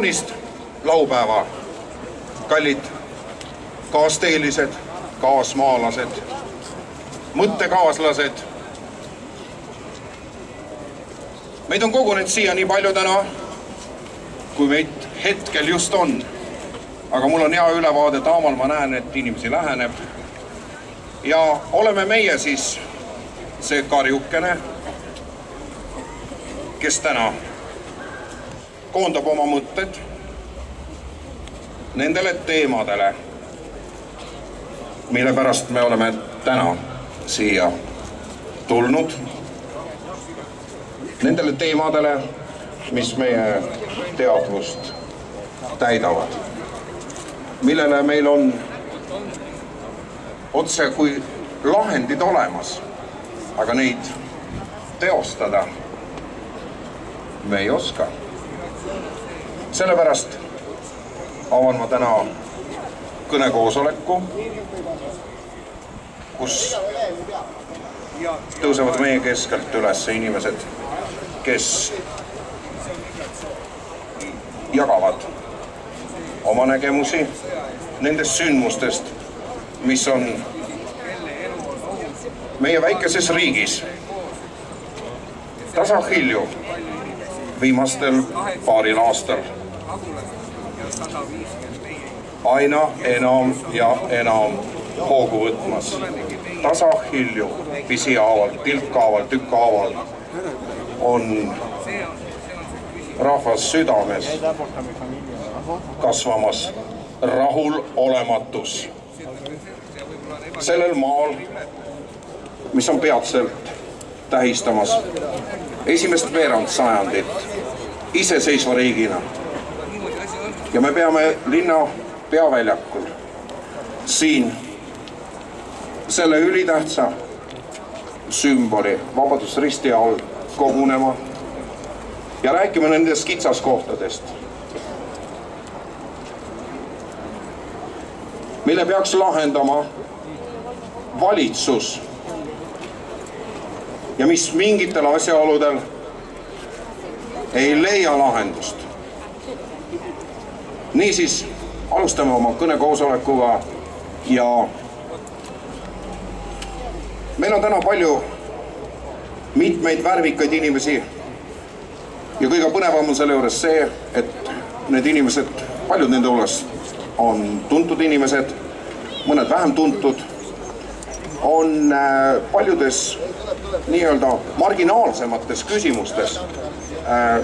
kaunist laupäeva, kallid kaasteelised, kaasmaalased, mõttekaaslased. Meid on kogunenud siia nii palju täna, kui meid hetkel just on. Aga mul on hea ülevaade taamal, ma näen, et inimesi läheneb. Ja oleme meie siis see karjukene, kes täna koondab oma mõtted nendele teemadele, mille pärast me oleme täna siia tulnud. Nendele teemadele, mis meie teadvust täidavad, millele meil on otse kui lahendid olemas, aga neid teostada me ei oska. Sellepärast avan ma täna kõnekoosoleku, kus tõusevad meie keskelt üles inimesed, kes jagavad oma nägemusi nendest sündmustest, mis on meie väikeses riigis tasahilju viimastel paaril aastal aina enam ja enam hoogu võtmas. Tasahilju, pisihaaval, tilkhaaval, tükkhaaval on rahvas südames kasvamas rahulolematus. Sellel maal, mis on peatselt tähistamas esimest veerand sajandit iseseisva riigina. Ja me peame linna peaväljakul siin selle ülitähtsa sümboli Vabadusristi all kogunema ja rääkima nendest kitsaskohtadest, mille peaks lahendama valitsus ja mis mingitel asjaoludel ei leia lahendust. Niisiis alustame oma kõnekoosolekuga ja meil on täna palju mitmeid värvikaid inimesi ja kõige põnevam on selle juures see, et need inimesed, paljud nende hulgas on tuntud inimesed, mõned vähem tuntud, on paljudes nii-öelda marginaalsemates küsimustes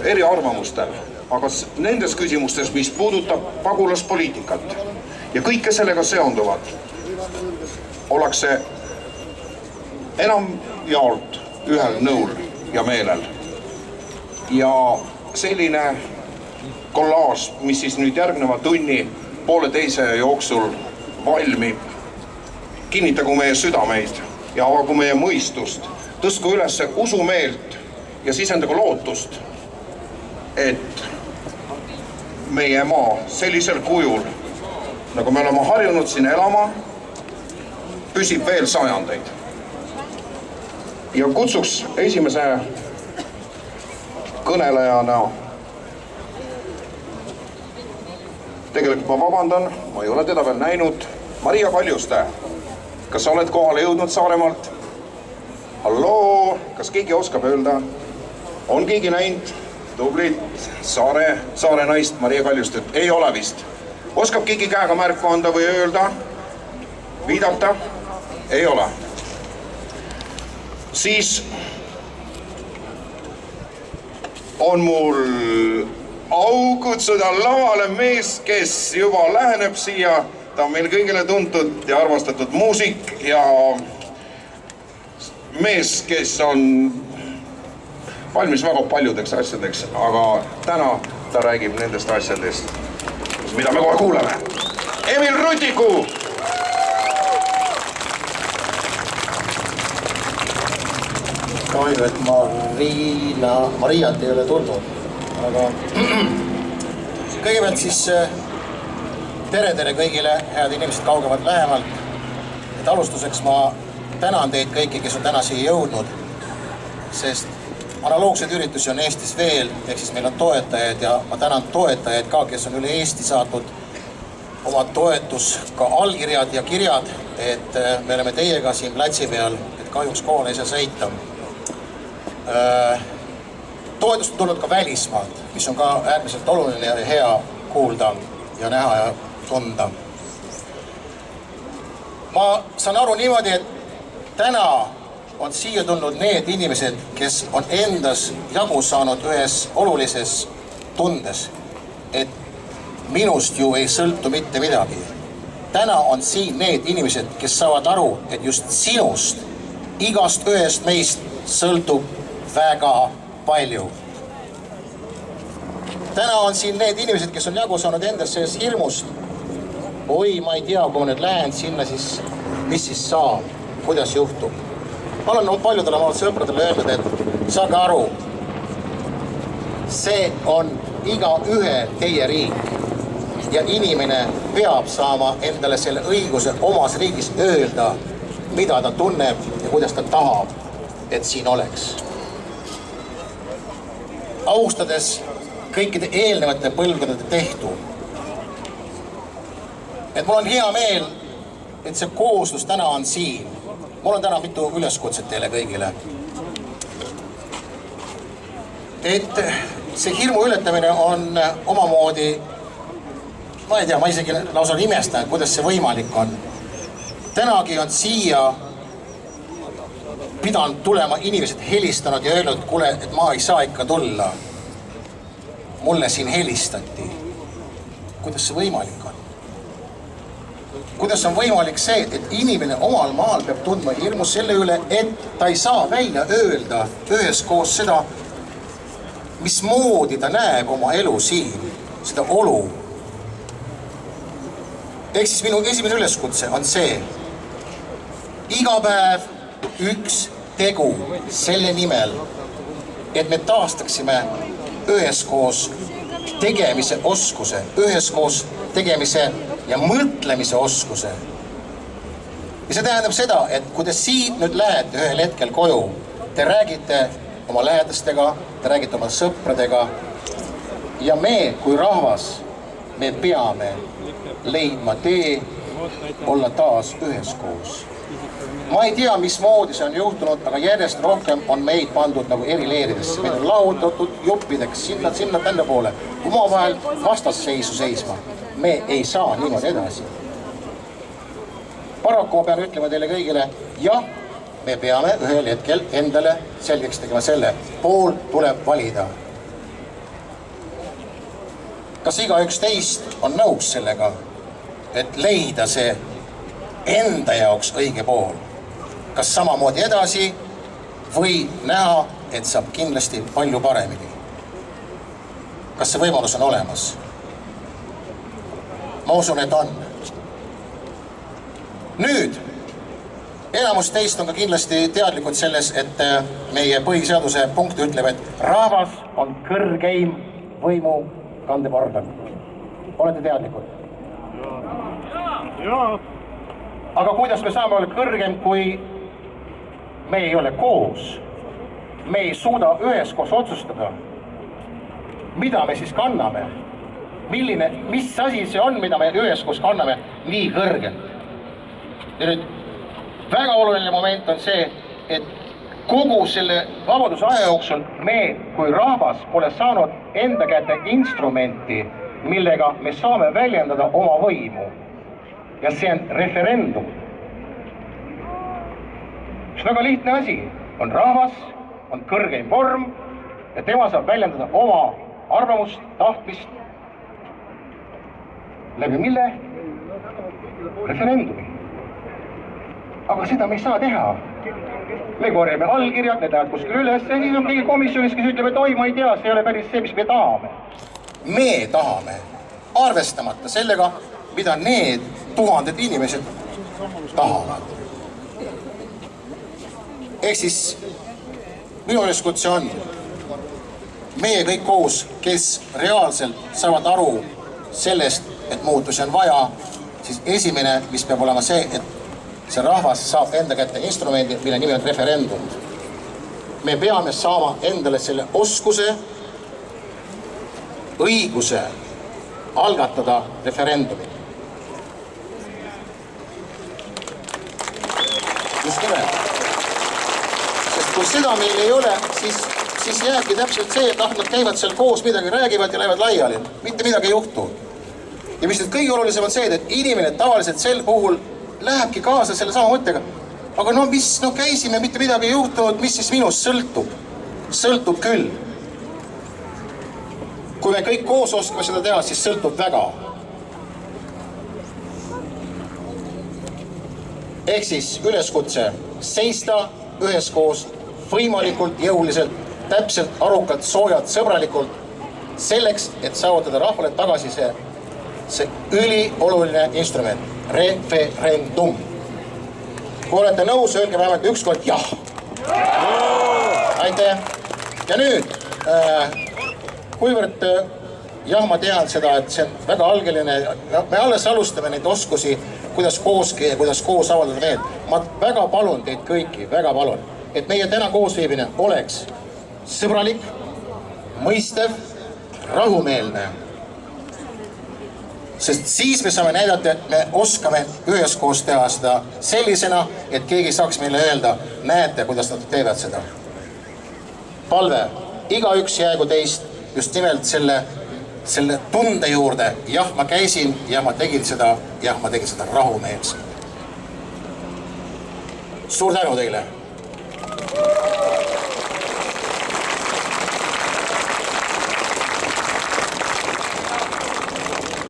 eriarvamustel, aga nendes küsimustes, mis puudutab pagulaspoliitikat ja kõike sellega seonduvat, ollakse enam jaolt ühel nõul ja meelel. Ja selline kollaaž, mis siis nüüd järgneva tunni pooleteise jooksul valmib, kinnitagu meie südameid ja avagu meie mõistust, tõstku üles usumeelt ja sisendagu lootust, et meie maa sellisel kujul, nagu me oleme harjunud siin elama, püsib veel sajandeid. Ja kutsuks esimese kõnelejana, tegelikult ma vabandan, ma ei ole teda veel näinud, Maria Kaljuste. Kas sa oled kohale jõudnud Saaremaalt? Halloo, kas keegi oskab öelda? On keegi näinud tublit saare naist Maria Kaljustet? Ei ole vist. Oskab keegi käega märku anda või öelda? Viidata? Ei ole. Siis on mul au kutsuda lavale mees, kes juba läheneb siia. Ta on meil kõigile tuntud ja armastatud muusik ja mees, kes on valmis väga paljudeks asjadeks, aga täna ta räägib nendest asjadest, mida me kohe kuuleme. Emil Rutiku! Kahju, et Mariat ei ole tulnud, aga kõigepealt siis tere kõigile, head inimesed kaugemalt lähemalt. Et alustuseks ma tänan teid kõiki, kes on täna siia jõudnud, sest Analoogseid üritusi on Eestis veel, ehk siis meil on toetajaid ja ma tänan toetajaid ka, kes on üle Eesti saatnud oma toetus, ka allkirjad ja kirjad, et me oleme teiega siin platsi peal, et kahjuks kohale ei saa sõita. Toetust on tulnud ka välismaalt, mis on ka äärmiselt oluline ja hea kuulda ja näha ja tunda. Ma saan aru niimoodi, et täna on siia tulnud need inimesed, kes on endas jagu saanud ühes olulises tundes, et minust ju ei sõltu mitte midagi. Täna on siin need inimesed, kes saavad aru, et just sinust, igast ühest meist sõltub väga palju. Täna on siin need inimesed, kes on jagu saanud endas sellest hirmust. Oi, ma ei tea, kui ma nüüd lähen sinna, siis mis siis saab, kuidas juhtub. Ma olen paljudele oma sõpradele öelnud, et saage aru, see on iga ühe teie riik ja inimene peab saama endale selle õiguse omas riigis öelda, mida ta tunneb ja kuidas ta tahab, et siin oleks. Austades kõikide eelnevate põlvkondade tehtu, et mul on hea meel, et see kooslus täna on siin. Mul on täna mitu üleskutset teile kõigile. Et see hirmu ületamine on omamoodi, ma ei tea, ma isegi lausa imestan, kuidas see võimalik on. Tänagi on siia pidanud tulema inimesed helistanud ja öelnud, kuule, et ma ei saa ikka tulla. Mulle siin helistati. Kuidas see võimalik on? Kuidas on võimalik see, et inimene omal maal peab tundma hirmus selle üle, et ta ei saa välja öelda üheskoos seda, mismoodi ta näeb oma elu siin, seda olu. Ehk siis minu esimene üleskutse on see, iga päev üks tegu selle nimel, et me taastaksime üheskoos tegemise oskuse, üheskoos tegemise ja mõtlemise oskuse. Ja see tähendab seda, et kui te siit nüüd lähete ühel hetkel koju, te räägite oma lähedastega, te räägite oma sõpradega ja me kui rahvas, me peame leidma tee, olla taas üheskoos. Ma ei tea, mismoodi see on juhtunud, aga järjest rohkem on meid pandud nagu eri leeridesse. Meid on lahutatud juppideks sinna tänne poole, omavahel vastasseisu seisma. Me ei saa niimoodi edasi. Paraku ma pean ütlema teile kõigile, jah, me peame ühel hetkel endale selgeks tegema selle. Pool tuleb valida. Kas igaüks teist on nõus sellega, et leida see enda jaoks õige pool? Kas samamoodi edasi või näha, et saab kindlasti palju paremini? Kas see võimalus on olemas? Ma usun, et on. Nüüd, enamus teist on ka kindlasti teadlikud selles, et meie põhiseaduse punkt ütleb, et rahvas on kõrgeim võimu kandev organ. Olete teadlikud? Aga kuidas me saame olla kõrgem, kui me ei ole koos? Me ei suuda üheskoos otsustada. Mida me siis kanname? Mis asi see on, mida me üheskoos kanname nii kõrgelt? Ja nüüd väga oluline moment on see, et kogu selle vabaduse aja jooksul me kui rahvas pole saanud enda kätte instrumenti, millega me saame väljendada oma võimu. Ja see on referendum. See on väga lihtne asi. On rahvas, on kõrgeim vorm ja tema saab väljendada oma arvamust, tahtmist. Läbi mille? Referendumi. Aga seda me ei saa teha. Me korjame allkirjad, need lähevad kuskil üles ja siis on keegi komisjonis, kes ütleb, et oi, ma ei tea, see ei ole päris see, mis me tahame. Me tahame, arvestamata sellega, mida need tuhanded inimesed tahavad. Ehk siis minu üleskutse on meie kõik koos, kes reaalselt saavad aru sellest, et muutusi on vaja, siis esimene, mis peab olema see, et see rahvas saab enda kätte instrumendi, mille nimi on referendum. me peame saama endale selle oskuse, õiguse algatada referendumit. Just nimelt. Sest kui seda meil ei ole, siis jääbki täpselt see, et nad käivad seal koos, midagi räägivad ja lähevad laiali. Mitte midagi ei juhtu. Ja mis nüüd kõige olulisem on see, et inimene tavaliselt sel puhul lähebki kaasa selle sama mõttega. Aga no mis, no käisime, mitte midagi ei juhtunud, mis siis minust sõltub? Sõltub küll. Kui me kõik koos oskame seda teha, siis sõltub väga. Ehk siis üleskutse seista üheskoos võimalikult jõuliselt, täpselt, arukalt, soojalt, sõbralikult, selleks, et saavutada rahvale tagasi see ülioluline instrument, referendum. Kui olete nõus, öelge vähemalt ükskord jah. Aitäh. Ja nüüd, kuivõrd jah, ma tean seda, et see on väga algeline, me alles alustame neid oskusi, kuidas koos avaldada meelt. Ma väga palun teid kõiki, väga palun, et meie täna koosviibine oleks sõbralik, mõistev, rahumeelne. Sest siis me saame näidata, et me oskame üheskoos teha seda sellisena, et keegi saaks meile öelda, näete, kuidas nad teevad seda. Palve, igaüks jäägu teist just nimelt selle tunde juurde. Jah, ma käisin ja ma tegin seda rahumeelselt. Suur tänu teile!